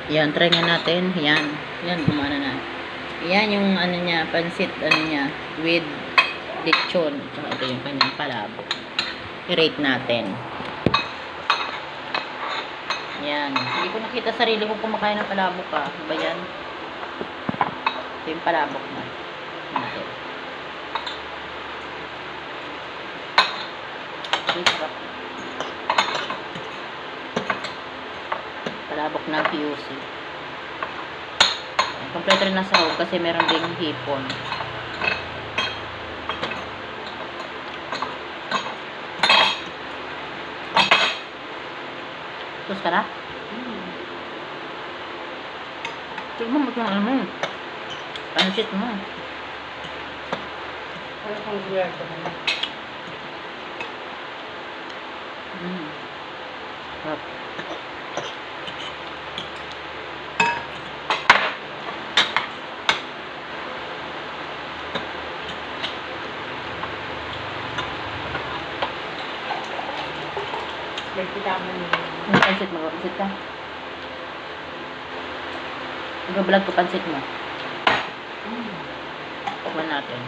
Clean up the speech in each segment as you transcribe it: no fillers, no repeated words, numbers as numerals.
Yan, try nga natin. Yan. Yan, gumana na. Yan yung ano niya, pansit, ano niya, with lechon. Tsaka ito yung kanyang palabok. I-rate natin. Yan. Hindi ko nakita sarili ko kumakain ng palabok ah. Ba yan? Ito yung palabok na. Natin. Ito yung sarap. Palabok ng QC. Kompleto rin na sahog kasi meron ding hipon. Tapos ka na? Tignan mo itong ano mo. Pansit mo. Ano kang weird ko naman? Sarap. Nagkitaman nila. Yung pansit mo, pansit ka. Nag-vlog ko pansit mo. Pagwan natin.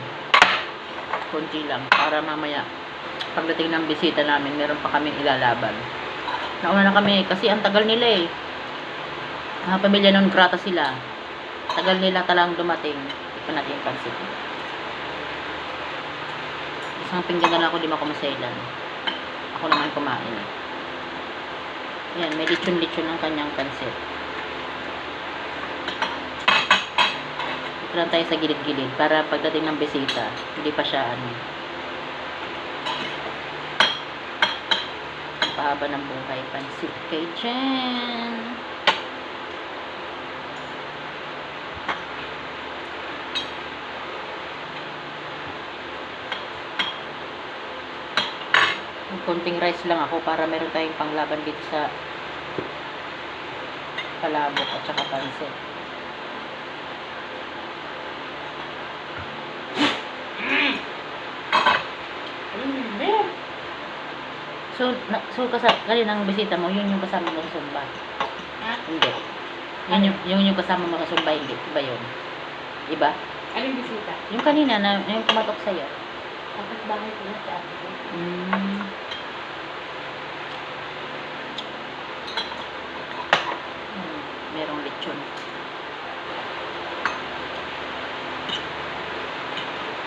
Kunti lang. Para mamaya, pagdating ng bisita namin, meron pa kami ilalaban. Nauna na kami, kasi ang tagal nila eh. Mga pamilya non grata sila. Tagal nila talang dumating. Ito natin yung pansit. Isang pinggan na lang ako, di makumasailan. Ako naman kumain. Ayan, may lechon-lechon ang kanyang pansit. Ito lang tayo sa gilid-gilid para pagdating ng bisita, hindi pa siya ano. Pahaba ng buhay, pansit kay Jen. Konting rice lang ako para meron tayong panglaban dito sa palabok at saka pansit. So kaninang bisita mo, yun yung kasama mo sa Sumba? Ha? Hindi. Yun yung kasama mo sa Sumba, hindi. Iba yun. Iba? Anong bisita? Yung kanina, na yung kumatok sa'yo. Kapit bahay ko na sa ate ko. Merong lechon.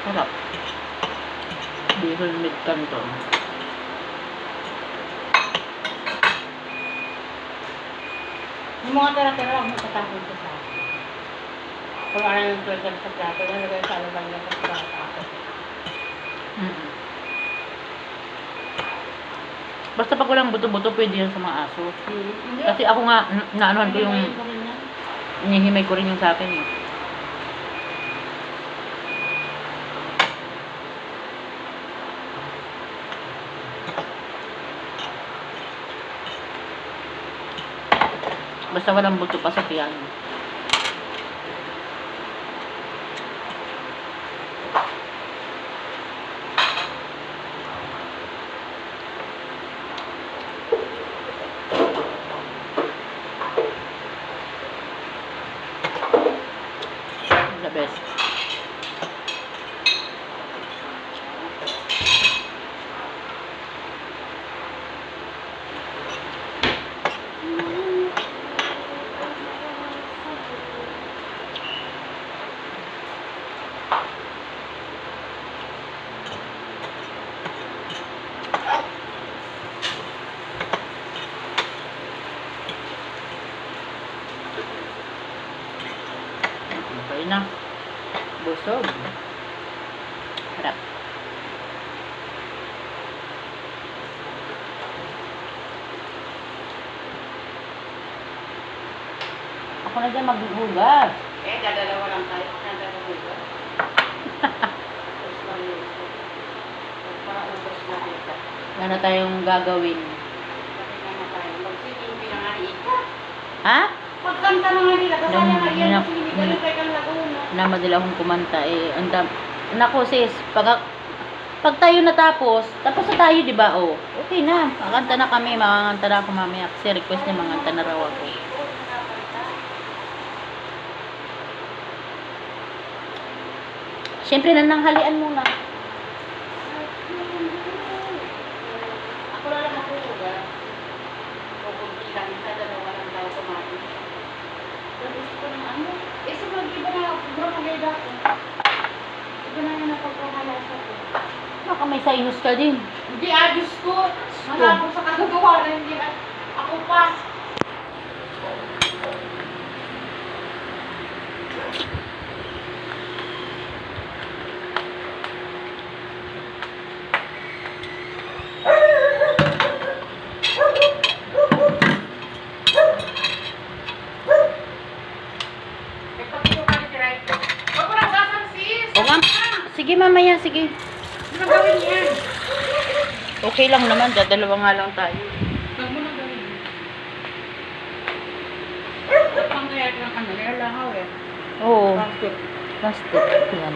Sarap. Bihon mid canton. Yung mga tira-tira lang mo tatapon ko sa akin. Kung ano yung tulad sa plato, nalagay sa alabang lang sa plato. Basta pag walang buto-buto, pwede yan sa mga aso. Hindi. Kasi ako nga, naanuhan ko yung, Hinimayin ko rin yan. inihimay ko rin yung sa akin. Eh. Basta walang buto pa sa piano. The best. Okay na. Busog. Harap. Ako na dyan maghugas. Dadalawa lang tayo. Dadalawa. Para ubos na ito. Wala na tayong gagawin. Bakit naman tayo? Magsiting pinangari ka. Ha? Pagkanta na nga nila. Kasali nga yan. Nap- Kasi hindi ka rin kayo kang laguna. Namadala akong kumanta eh. Nako sis, pag tayo natapos, tapos na tayo, di ba? Oh, okay na. Kakanta na kami, makakanta na ako mamaya. Kasi request niya, makakanta na raw ako. Siyempre, nananghalian muna. Ako na lang makuha. Pupunti lang sa dalawa lang daw kumain. Tapos ko ng ano? Eh, sa mag-iba na, bromagay ako. Iba na yung napagkakalasa ko. Baka may sinus ka din. Hindi, Diyos ko. Wala ako sa kagagawa na hindi. Ako pa. O nga. Sige, mamaya. Sige. Ano gawin yan? Okay lang naman. Dadalawa nga lang tayo. Huwag mo nang gawin. At pang kaya ng ano, nilalangaw eh. Oo. Plastic. Plastic. Yan.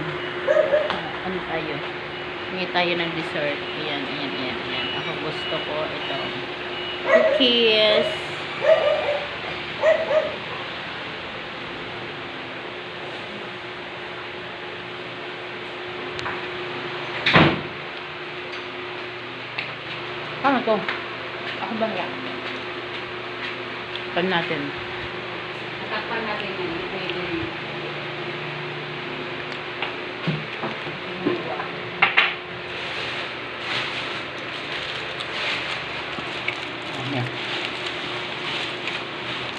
Ano tayo? Hingi tayo ng dessert. Ayan. Ako gusto ko ito. Cookies. Ano to? Ako ba yan? Pan natin. Natakpan natin yan. Pwede rin. Ayan.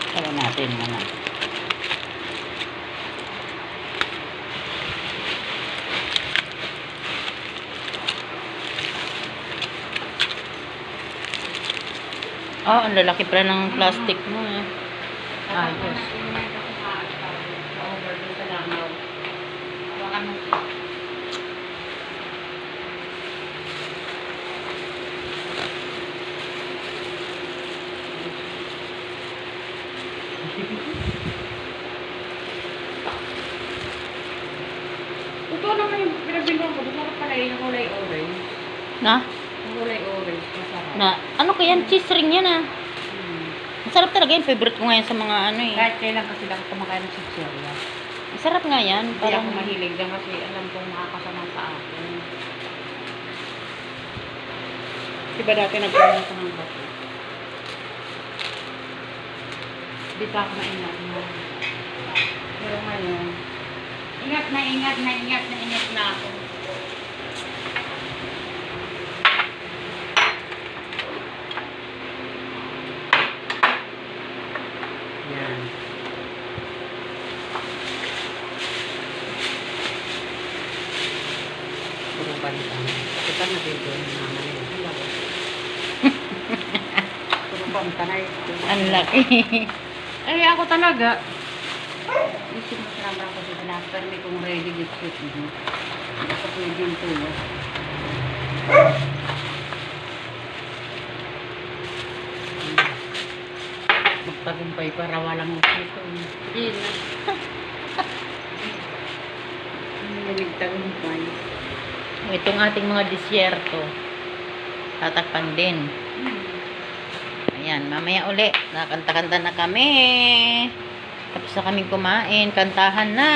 Kaya natin muna. Oh, ang lalaki pala ng plastic mo eh. Ayos. Over doon sa langaw. Hawakan mo. Ito naman yung pinabilang ko. Masarap pala yung kulay orange. Na? Yung kulay orange. Masarap. Na? Ano kaya? Cheese ring yan ah. Masarap talaga yan. Favorite ko ngayon sa mga ano eh. Kahit kailan kasi lang kumakain ng chichirya. Masarap nga yan. Hindi Parang ako mahilig dyan kasi alam kong makakasama sa akin. Diba dati nagkaroon ako ng bato? Di pa ako maingat mo. Pero ngayon, ingat na ako. Yan. Puro balitan. Kita na dito yung naman yun. Puro pantanay. ang laki. Eh, ako talaga. Isip mo sinama ako sa sinasper may kung ready with soup. Hindi ka pwede yung tulog. Magtagumpay para walang ito. Hindi na. Hindi nagtagumpay. Itong ating mga disyerto. Tatakpan din. Ayan, mamaya uli. Nakakanta-kanta na kami. Tapos na kaming kumain. Kantahan na.